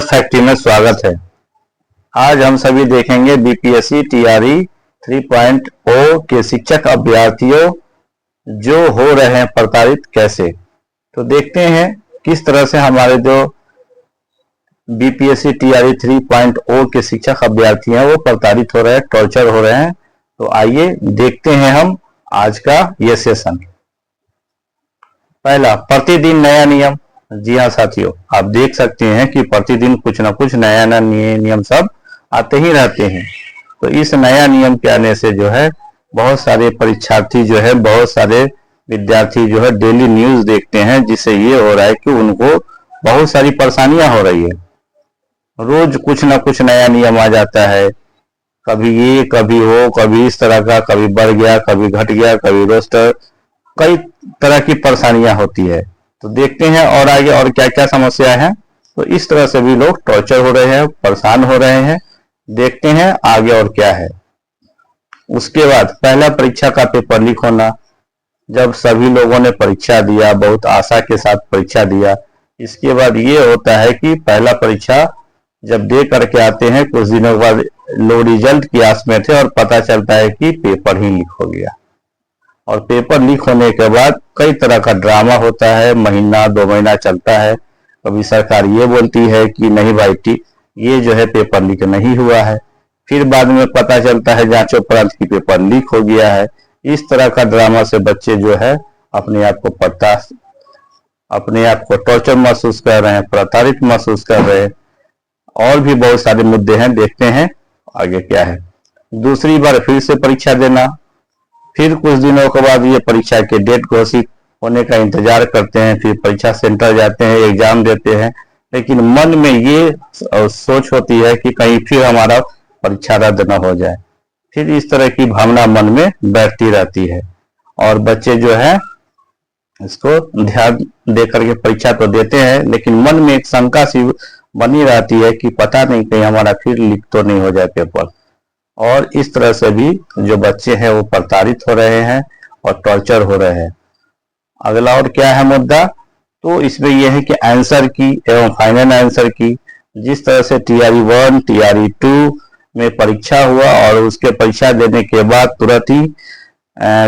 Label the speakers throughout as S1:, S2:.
S1: Factory में स्वागत है। आज हम सभी देखेंगे बीपीएससी टीआरई 3.0 के शिक्षक अभ्यर्थियों जो हो रहे हैं प्रताड़ित कैसे। तो देखते हैं किस तरह से हमारे जो बीपीएससी टीआरई 3.0 के शिक्षक अभ्यर्थी हैं वो प्रताड़ित हो रहे हैं, टॉर्चर हो रहे हैं। तो आइए देखते हैं हम आज का ये सेशन। पहला, प्रतिदिन नया नियम। जी हाँ साथियों, आप देख सकते हैं कि प्रतिदिन कुछ ना कुछ नया नया नियम सब आते ही रहते हैं। तो इस नया नियम के आने से जो है बहुत सारे परीक्षार्थी जो है, बहुत सारे विद्यार्थी जो है डेली न्यूज देखते हैं, जिससे ये हो रहा है कि उनको बहुत सारी परेशानियां हो रही है। रोज कुछ ना कुछ नया नियम आ जाता है, कभी ये कभी वो, कभी इस तरह का, कभी बढ़ गया, कभी घट गया, कभी रोस्टर, कई तरह की परेशानियां होती है। तो देखते हैं और आगे और क्या क्या समस्या है। तो इस तरह से भी लोग टॉर्चर हो रहे हैं, परेशान हो रहे हैं। देखते हैं आगे और क्या है। उसके बाद पहला, परीक्षा का पेपर लीक होना। जब सभी लोगों ने परीक्षा दिया, बहुत आशा के साथ परीक्षा दिया, इसके बाद ये होता है कि पहला परीक्षा जब दे करके आते हैं, कुछ दिनों के बाद लोग रिजल्ट की आस में थे और पता चलता है कि पेपर ही लीक हो गया। और पेपर लीक होने के बाद कई तरह का ड्रामा होता है, महीना 2 महीना चलता है। कभी सरकार ये बोलती है कि नहीं भाई ये जो है पेपर लीक नहीं हुआ है, फिर बाद में पता चलता है जांचोपरांत की पेपर लीक हो गया है। इस तरह का ड्रामा से बच्चे जो है अपने आप को टॉर्चर महसूस कर रहे हैं, प्रताड़ित महसूस कर रहे हैं। और भी बहुत सारे मुद्दे हैं, देखते हैं आगे क्या है। दूसरी बार फिर से परीक्षा देना, फिर कुछ दिनों के बाद ये परीक्षा के डेट घोषित होने का इंतजार करते हैं, फिर परीक्षा सेंटर जाते हैं, एग्जाम देते हैं, लेकिन मन में ये सोच होती है कि कहीं फिर हमारा परीक्षा रद्द न हो जाए। फिर इस तरह की भावना मन में बैठती रहती है और बच्चे जो है इसको ध्यान दे करके परीक्षा तो देते हैं, लेकिन मन में एक शंका सी बनी रहती है कि पता नहीं कहीं हमारा फिर लीक तो नहीं हो जाए पेपर। और इस तरह से भी जो बच्चे हैं वो प्रताड़ित हो रहे हैं और टॉर्चर हो रहे हैं। अगला और क्या है मुद्दा, तो इसमें यह है कि आंसर की एवं फाइनल आंसर की, जिस तरह से टीआरई 1 टीआरई 2 में परीक्षा हुआ और उसके परीक्षा देने के बाद तुरंत ही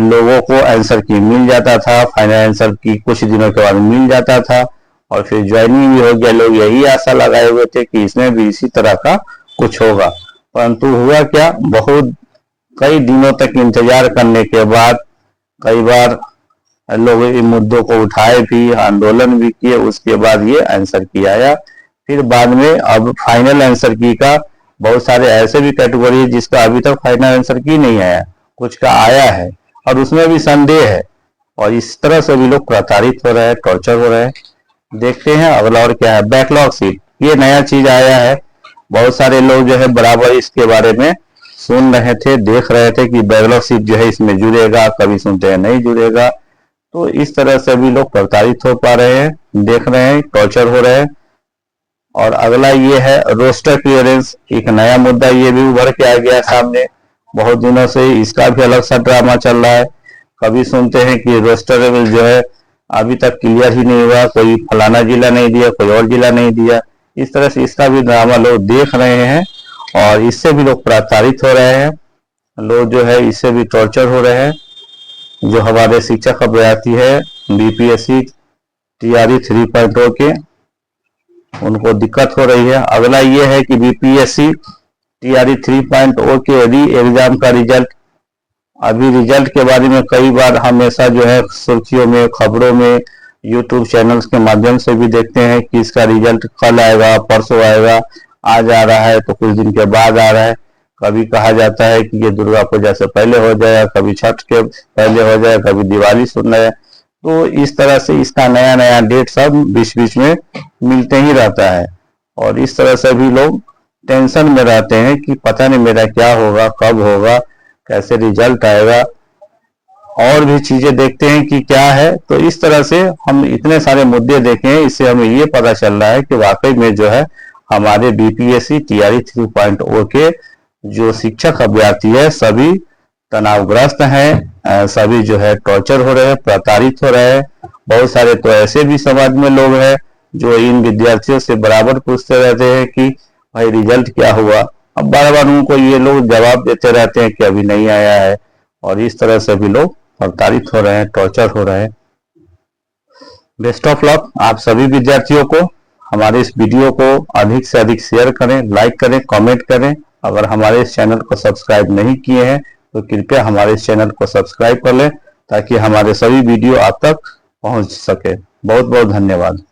S1: लोगों को आंसर की मिल जाता था, फाइनल आंसर की कुछ दिनों के बाद मिल जाता था और फिर ज्वाइनिंग भी हो गया। लोग यही आशा लगाए हुए थे कि इसमें भी इसी तरह का कुछ होगा, परंतु हुआ क्या, बहुत कई दिनों तक इंतजार करने के बाद कई बार लोग इन मुद्दों को उठाए भी, आंदोलन भी किए, उसके बाद ये आंसर की आया। फिर बाद में अब फाइनल आंसर की का बहुत सारे ऐसे भी कैटेगरी जिसका अभी तक फाइनल आंसर की नहीं आया, कुछ का आया है और उसमें भी संदेह है। और इस तरह से भी लोग प्रताड़ित हो रहे हैं, टॉर्चर हो रहे हैं। देखते हैं अगला और क्या है। बैकलॉग सीट, ये नया चीज आया है। बहुत सारे लोग जो है बराबर इसके बारे में सुन रहे थे, देख रहे थे कि बैकलॉग सीट जो है इसमें जुड़ेगा, कभी सुनते हैं नहीं जुड़ेगा। तो इस तरह से भी लोग प्रताड़ित हो पा रहे हैं, देख रहे हैं, टॉर्चर हो रहे हैं। और अगला ये है रोस्टर क्लियरेंस, एक नया मुद्दा ये भी उभर के आ गया सामने। बहुत दिनों से इसका भी अलग सा ड्रामा चल रहा है। कभी सुनते हैं कि रोस्टर जो है अभी तक क्लियर ही नहीं हुआ, कोई फलाना जिला नहीं दिया, कोई और जिला नहीं दिया। इस तरह से इसका भी ड्रामा लोग देख रहे हैं और इससे भी लोग प्रताड़ित हो रहे हैं। लोग जो है इससे भी टॉर्चर हो रहे हैं। जो हमारे शिक्षक अभ्यर्थी है बीपीएससी टीआरई 3.0 के, उनको दिक्कत हो रही है। अगला ये है कि बीपीएससी टीआरई 3.0 के री एग्जाम का रिजल्ट, अभी रिजल्ट के बारे में कई बार हमेशा जो है सुर्खियों में, खबरों में, यूट्यूब चैनल्स के माध्यम से भी देखते हैं कि इसका रिजल्ट कल आएगा, परसों आएगा, आज आ रहा है तो कुछ दिन के बाद आ रहा है। कभी कहा जाता है कि ये दुर्गा पूजा से पहले हो जाए, कभी छठ के पहले हो जाए, कभी दिवाली सुन रहे। तो इस तरह से इसका नया नया डेट सब बीच बीच में मिलते ही रहता है और इस तरह से भी लोग टेंशन में रहते हैं कि पता नहीं मेरा क्या होगा, कब होगा, कैसे रिजल्ट आएगा। और भी चीजें देखते हैं कि क्या है। तो इस तरह से हम इतने सारे मुद्दे देखे हैं, इससे हमें ये पता चल रहा है कि वाकई में जो है हमारे बीपीएससी टीआरई 3.0 के जो शिक्षक अभ्यर्थी है सभी तनावग्रस्त हैं, सभी जो है टॉर्चर हो रहे हैं, प्रताड़ित हो रहे हैं। बहुत सारे तो ऐसे भी समाज में लोग हैं जो इन विद्यार्थियों से बराबर पूछते रहते हैं कि भाई रिजल्ट क्या हुआ। अब बार बार उनको ये लोग जवाब देते रहते हैं कि अभी नहीं आया है, और इस तरह से भी लोग प्रताड़ित हो रहे हैं, टॉर्चर हो रहे हैं। बेस्ट ऑफ लक आप सभी विद्यार्थियों को। हमारे इस वीडियो को अधिक से अधिक शेयर करें, लाइक करें, कमेंट करें। अगर हमारे इस चैनल को सब्सक्राइब नहीं किए हैं तो कृपया हमारे इस चैनल को सब्सक्राइब कर लें, ताकि हमारे सभी वीडियो आप तक पहुंच सके। बहुत बहुत धन्यवाद।